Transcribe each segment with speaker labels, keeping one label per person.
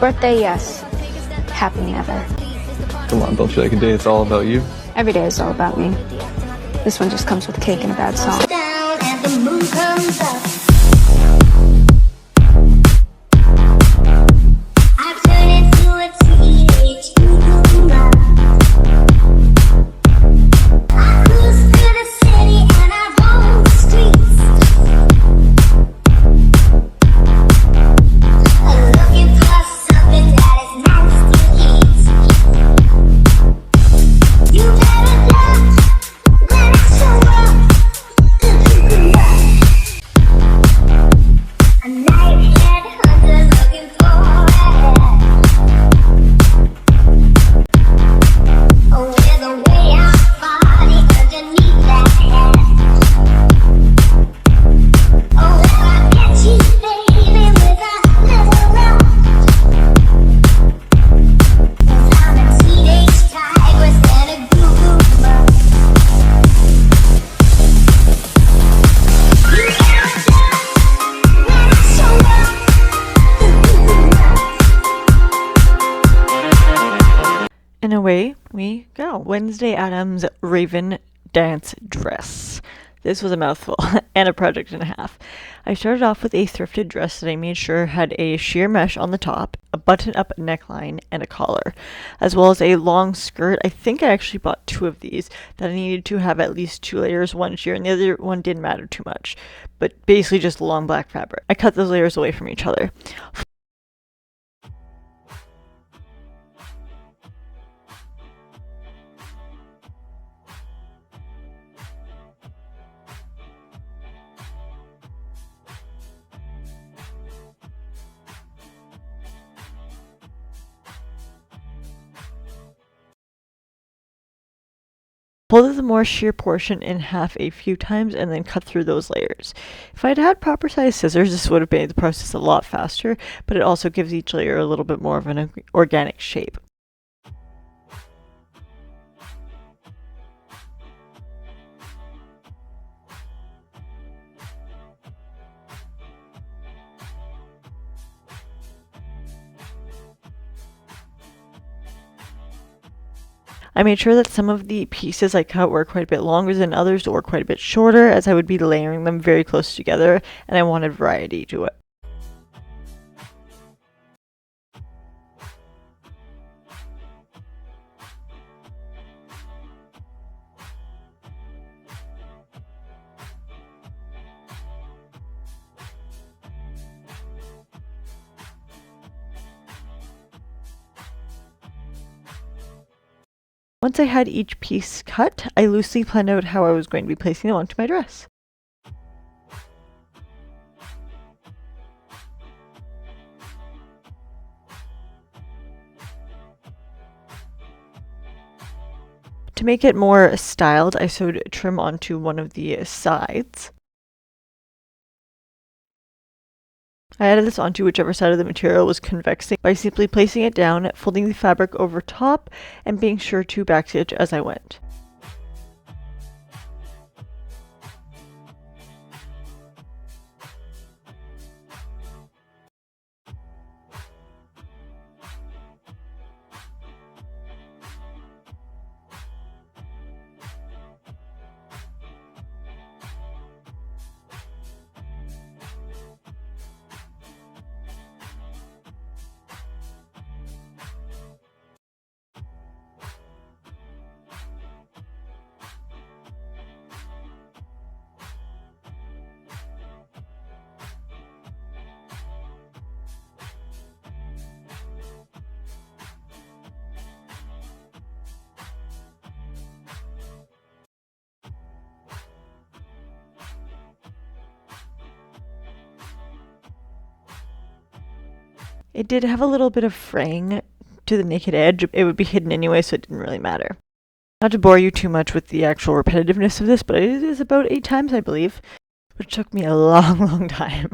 Speaker 1: Birthday, yes. Happy never.
Speaker 2: Come on, don't you like a day it's all about you?
Speaker 1: Every day is all about me. This one just comes with cake and a bad song.
Speaker 3: Down and the moon comes up. I've turned into a teenage boomer. I cruise through the city and I roam the streets, looking for something that is nice to eat. You better duck when I show up. A night headhunter looking for it. Oh, with a way out body underneath that hat. Oh, will I get you, baby, with a little love? 'Cause I'm a teenage tigress and a goo-goo-bug. You better duck when I show up.
Speaker 4: And away we go. Wednesday Addams Rave'N dance dress. This was a mouthful and a project and a half. I started off with a thrifted dress that I made sure had a sheer mesh on the top, a button-up neckline, and a collar, as well as a long skirt. I think I actually bought 2 of these that I needed to have at least 2 layers, one sheer, and the other one didn't matter too much, but basically just long black fabric. I cut those layers away from each other. Folded the more sheer portion in half a few times and then cut through those layers. If I'd had proper sized scissors, this would have made the process a lot faster, but it also gives each layer a little bit more of an organic shape. I made sure that some of the pieces I cut were quite a bit longer than others or quite a bit shorter, as I would be layering them very close together, and I wanted variety to it. Once I had each piece cut, I loosely planned out how I was going to be placing them onto my dress. To make it more styled, I sewed trim onto one of the sides. I added this onto whichever side of the material was convexing by simply placing it down, folding the fabric over top, and being sure to backstitch as I went. It did have a little bit of fraying to the naked edge. It would be hidden anyway, so it didn't really matter. Not to bore you too much with the actual repetitiveness of this, but it is about 8 times, I believe, which took me a long, long time.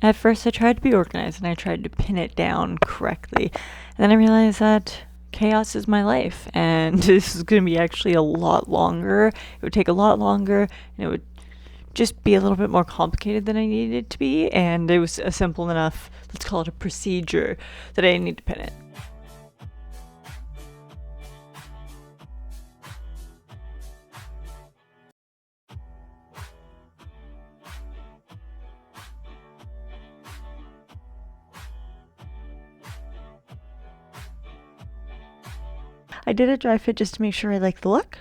Speaker 4: At first I tried to be organized and I tried to pin it down correctly. And then I realized that chaos is my life and this is going to be actually a lot longer. It would take a lot longer and it would just be a little bit more complicated than I needed it to be. And it was a simple enough, let's call it a procedure, that I didn't need to pin it. I did a dry fit just to make sure I like the look.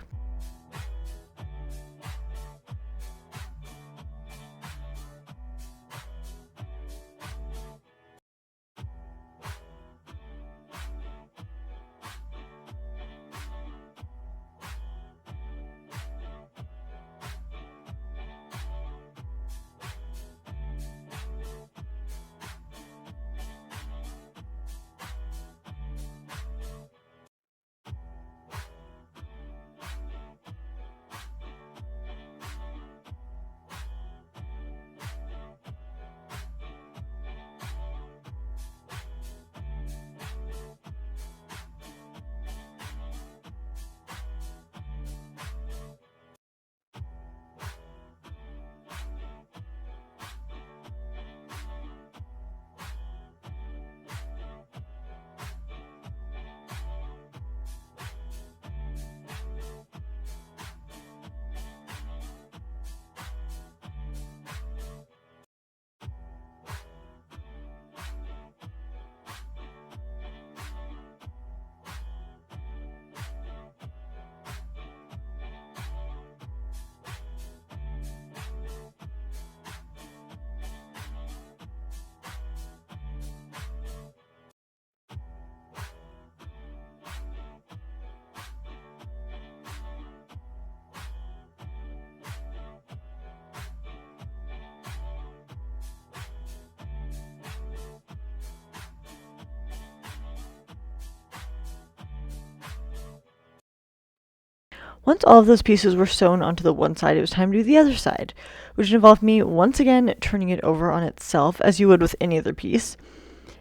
Speaker 4: Once all of those pieces were sewn onto the one side, it was time to do the other side, which involved me once again turning it over on itself as you would with any other piece.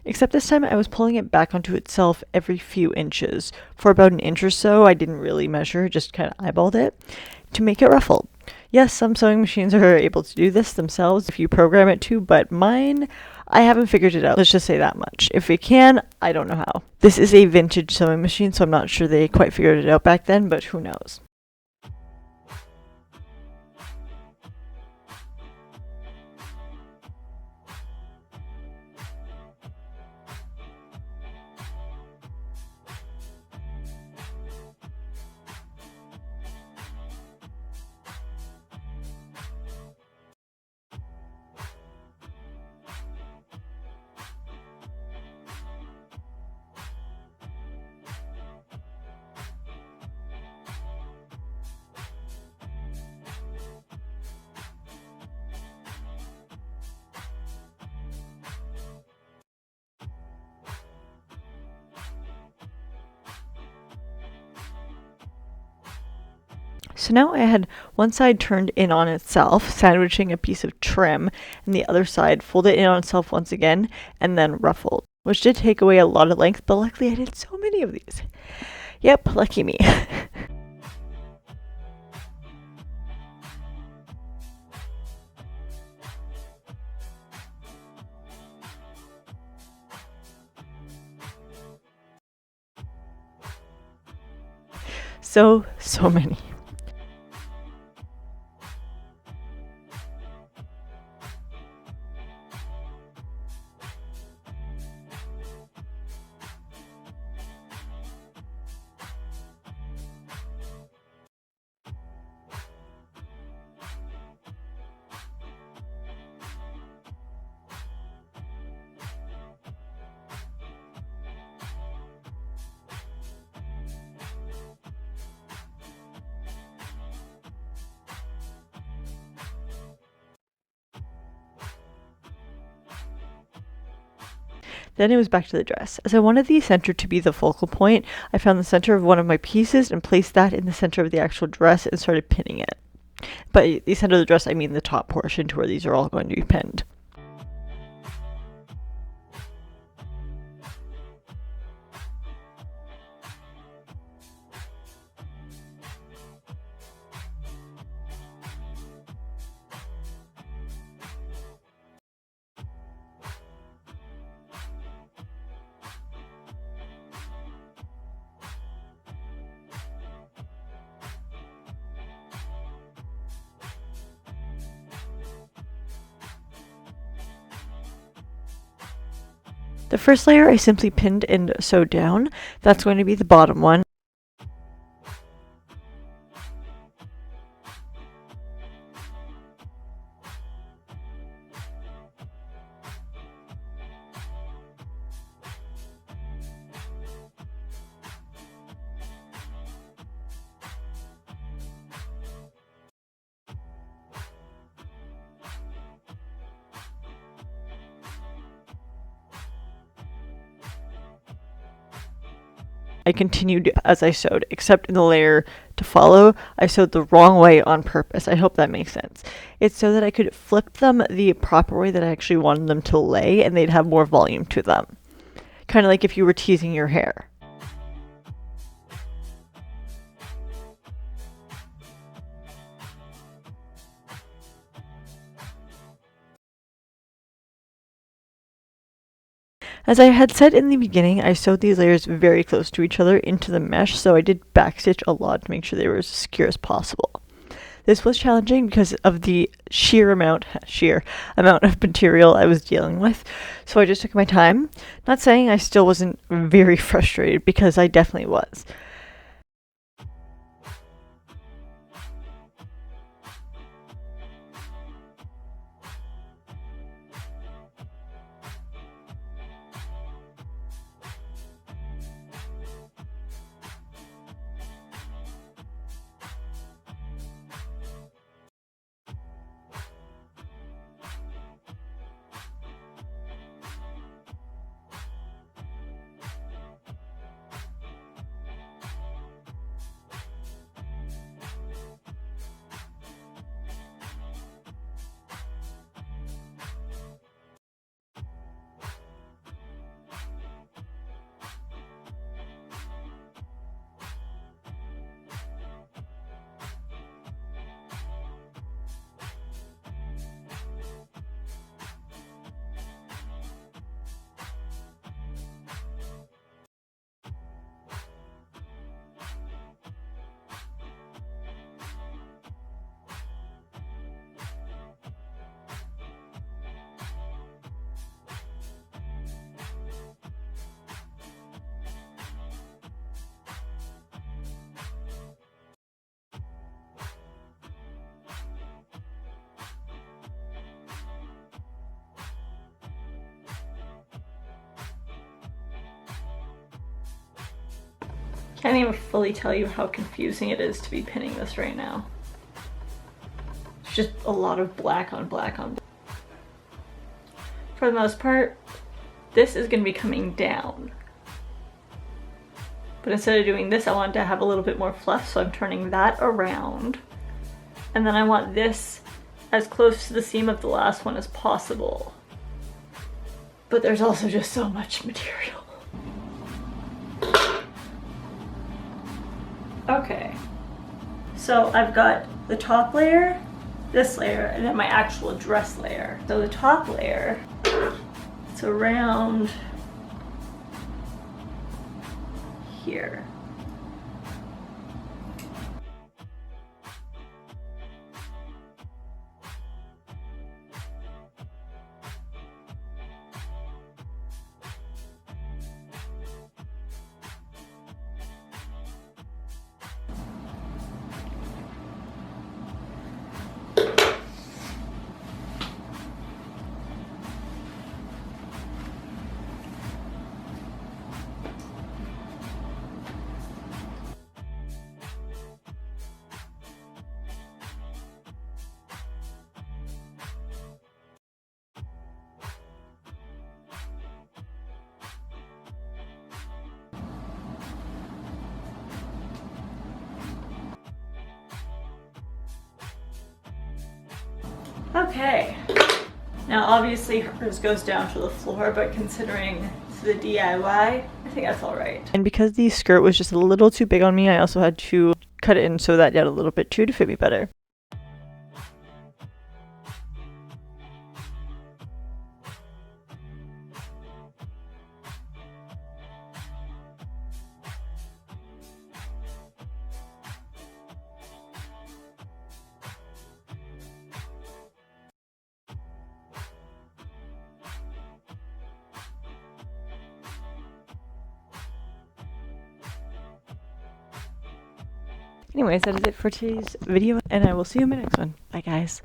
Speaker 4: Except this time I was pulling it back onto itself every few inches. For about an inch or so, I didn't really measure, just kind of eyeballed it, to make it ruffled. Yes, some sewing machines are able to do this themselves if you program it to, but mine, I haven't figured it out. Let's just say that much. If it can, I don't know how. This is a vintage sewing machine, so I'm not sure they quite figured it out back then, but who knows. So now I had one side turned in on itself, sandwiching a piece of trim, and the other side folded in on itself once again, and then ruffled, which did take away a lot of length, but luckily I did so many of these. Yep, lucky me. So many. Then it was back to the dress. As I wanted the center to be the focal point, I found the center of one of my pieces and placed that in the center of the actual dress and started pinning it. By the center of the dress, I mean the top portion to where these are all going to be pinned. The first layer I simply pinned and sewed down. That's going to be the bottom one. I continued as I sewed, except in the layer to follow, I sewed the wrong way on purpose. I hope that makes sense. It's so that I could flip them the proper way that I actually wanted them to lay, and they'd have more volume to them. Kind of like if you were teasing your hair. As I had said in the beginning, I sewed these layers very close to each other into the mesh, so I did backstitch a lot to make sure they were as secure as possible. This was challenging because of the sheer amount of material I was dealing with, so I just took my time. Not saying I still wasn't very frustrated, because I definitely was. Can't even fully tell you how confusing it is to be pinning this right now. It's just a lot of black on black on black. For the most part, this is going to be coming down. But instead of doing this, I want to have a little bit more fluff, so I'm turning that around. And then I want this as close to the seam of the last one as possible. But there's also just so much material. Okay, so I've got the top layer, this layer, and then my actual dress layer. So the top layer, it's around here. Okay, now obviously hers goes down to the floor, but considering it's the DIY, I think that's alright. And because the skirt was just a little too big on me, I also had to cut it and sew that down a little bit too to fit me better. Anyways, that is it for today's video, and I will see you in my next one. Bye, guys.